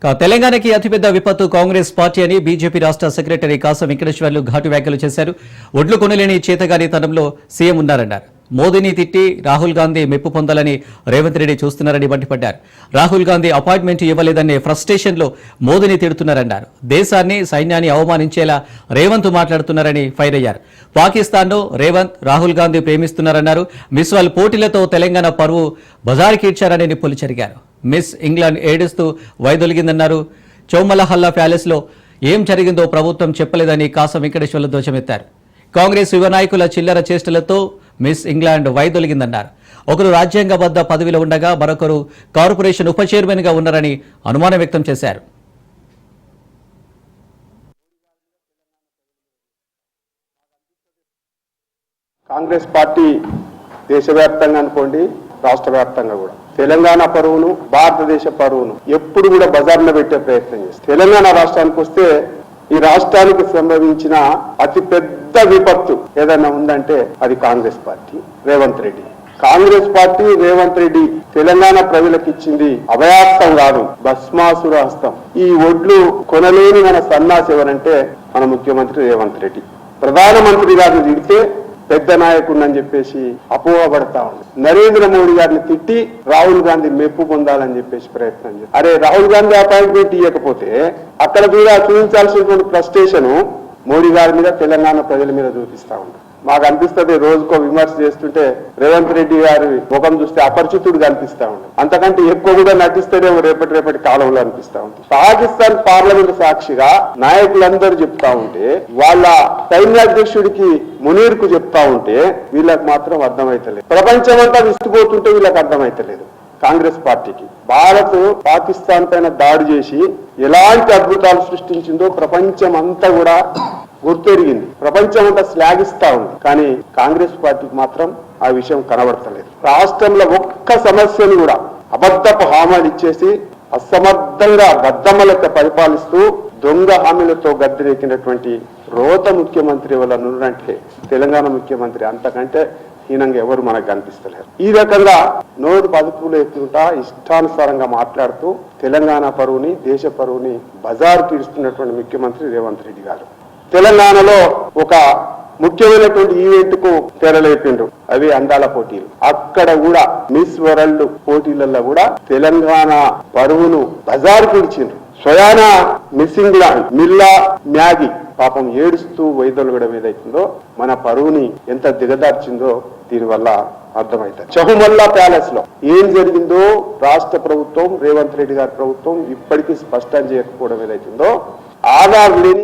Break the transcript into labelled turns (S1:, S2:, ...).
S1: తెలంగాణకి అతిపెద్ద విపత్తు కాంగ్రెస్ పార్టీ అని బీజేపీ రాష్ట్ర సెక్రటరీ కాసం వెంకటేశ్వర్లు ఘాటు వ్యాఖ్యలు చేశారు. ఒడ్లు కొనలేని చేతగానితనంలో సీఎం ఉన్నారన్నారు. మోదీని తిట్టి రాహుల్ గాంధీ మెప్పు పొందాలని రేవంత్ రెడ్డి చూస్తున్నారని మండిపడ్డారు. రాహుల్ గాంధీ అపాయింట్మెంట్ ఇవ్వలేదనే ఫ్రస్ట్రేషన్లో మోదీని తిడుతున్నారన్నారు. దేశాన్ని సైన్యాన్ని అవమానించేలా రేవంత్ మాట్లాడుతున్నారని ఫైర్ అయ్యారు. పాకిస్తాన్ను రేవంత్ రాహుల్ గాంధీ ప్రేమిస్తున్నారన్నారు. మిస్ వరల్డ్ పోటీలతో తెలంగాణ పరువు బజారుకిడ్చారని నిప్పులు చెరిగారు. మిస్ ఇంగ్లాండ్ ఏడుస్తూ వైదొలిగిందన్నారు. చౌమలహల్లా ప్యాలెస్లో ఏం జరిగిందో ప్రభుత్వం చెప్పలేదని కాసం వెంకటేశ్వర్లు ధ్వజమెత్తారు. కాంగ్రెస్ యువ నాయకుల చిల్లర చేష్టలతో మిస్ ఇంగ్లాండ్ వైదొలిగిందన్నారు. ఒకరు రాజ్యాంగబద్ధ పదవిలో ఉండగా మరొకరు కార్పొరేషన్ ఉప చైర్మన్గా ఉన్నారని అనుమానం వ్యక్తం చేశారు.
S2: కాంగ్రెస్ పార్టీ దేశవ్యాప్తంగా అనుకోండి, రాష్ట్ర వ్యాప్తంగా కూడా తెలంగాణ పరువును, భారతదేశ పరువును ఎప్పుడు కూడా బజార్లో పెట్టే ప్రయత్నం చేస్తారు. తెలంగాణ రాష్ట్రానికి వస్తే ఈ రాష్ట్రానికి సంభవించిన అతి పెద్ద విపత్తు ఏదైనా ఉందంటే అది కాంగ్రెస్ పార్టీ, రేవంత్ రెడ్డి. కాంగ్రెస్ పార్టీ, రేవంత్ రెడ్డి తెలంగాణ ప్రజలకు ఇచ్చింది అభయాస్తం కాదు, భస్మాసుర హస్తం. ఈ ఒడ్లు కొనలేని మన సన్నాసి ఎవరంటే మన ముఖ్యమంత్రి రేవంత్ రెడ్డి. ప్రధానమంత్రి గారిని తిడితే పెద్ద నాయకుడిని చెప్పేసి అపోహపడతా ఉంది. నరేంద్ర మోడీ గారిని తిట్టి రాహుల్ గాంధీ మెప్పు పొందాలని చెప్పేసి ప్రయత్నం చేస్తారు. అరే, రాహుల్ గాంధీ అపాయింట్మెంట్ ఇవ్వకపోతే అక్కడ కూడా చూపించాల్సినటువంటి ఫ్రస్ట్రేషన్ మోడీ గారి మీద, తెలంగాణ ప్రజల మీద చూపిస్తా ఉంది. మాకు అనిపిస్తుంది రోజుకో విమర్శ చేస్తుంటే రేవంత్ రెడ్డి గారి ముఖం చూస్తే అపరిచితుడుగా అనిపిస్తా ఉంది. అంతకంటే ఎక్కువ కూడా నటిస్తేనేమో రేపటి కాలంలో అనిపిస్తా ఉంది. పాకిస్తాన్ పార్లమెంట్ సాక్షిగా నాయకులందరూ చెప్తా ఉంటే, వాళ్ళ సైన్యాధ్యక్షుడికి మునీర్ కు చెప్తా ఉంటే వీళ్ళకి మాత్రం అర్థమైతలేదు. ప్రపంచమంతా విస్తుపోతుంటే వీళ్ళకి అర్థమైతలేదు. కాంగ్రెస్ పార్టీకి భారత్ పాకిస్తాన్ పైన దాడి చేసి ఎలాంటి అద్భుతాలు సృష్టించిందో ప్రపంచం అంతా కూడా గుర్తెరిగింది. ప్రపంచం అంతా శ్లాఘిస్తా ఉంది. కానీ కాంగ్రెస్ పార్టీకి మాత్రం ఆ విషయం కనబడతలేదు. రాష్ట్రంలో ఒక్క సమస్యను కూడా అబద్ధపు హామీలు ఇచ్చేసి అసమర్థంగా బద్దమ్మలతో పరిపాలిస్తూ దొంగ హామీలతో గద్దెనెక్కినటువంటి రోత ముఖ్యమంత్రి ఎవరు అంటే తెలంగాణ ముఖ్యమంత్రి. అంతకంటే హీనంగా ఎవరు మనకు కనిపిస్తలేరు. ఈ రకంగా నోరు పదుపులు ఎక్కుంటా ఇష్టానుసారంగా మాట్లాడుతూ తెలంగాణ పరువుని, దేశ పరువుని బజారు తీరుస్తున్నటువంటి ముఖ్యమంత్రి రేవంత్ రెడ్డి గారు. తెలంగాణలో ఒక ముఖ్యమైనటువంటి ఈవెంట్ కు తెరలేపిండు, అవి అందాల పోటీలు. అక్కడ కూడా మిస్ వరల్డ్ పోటీలలో కూడా తెలంగాణ పరువును బజారు పిలిచిండ్రు. స్వయాన మిస్ ఇంగ్లాండ్ మిల్లా మ్యాగీ పాపం ఏడుస్తూ వైదొలగడం ఏదైతుందో మన పరువుని ఎంత దిగదార్చిందో దీనివల్ల అర్థమవుతుంది. చౌమల్లా ప్యాలెస్ లో ఏం జరిగిందో రాష్ట్ర ప్రభుత్వం, రేవంత్ రెడ్డి గారి ప్రభుత్వం ఇప్పటికీ స్పష్టం చేయకపోవడం ఏదైతుందో ఆధార్ లేని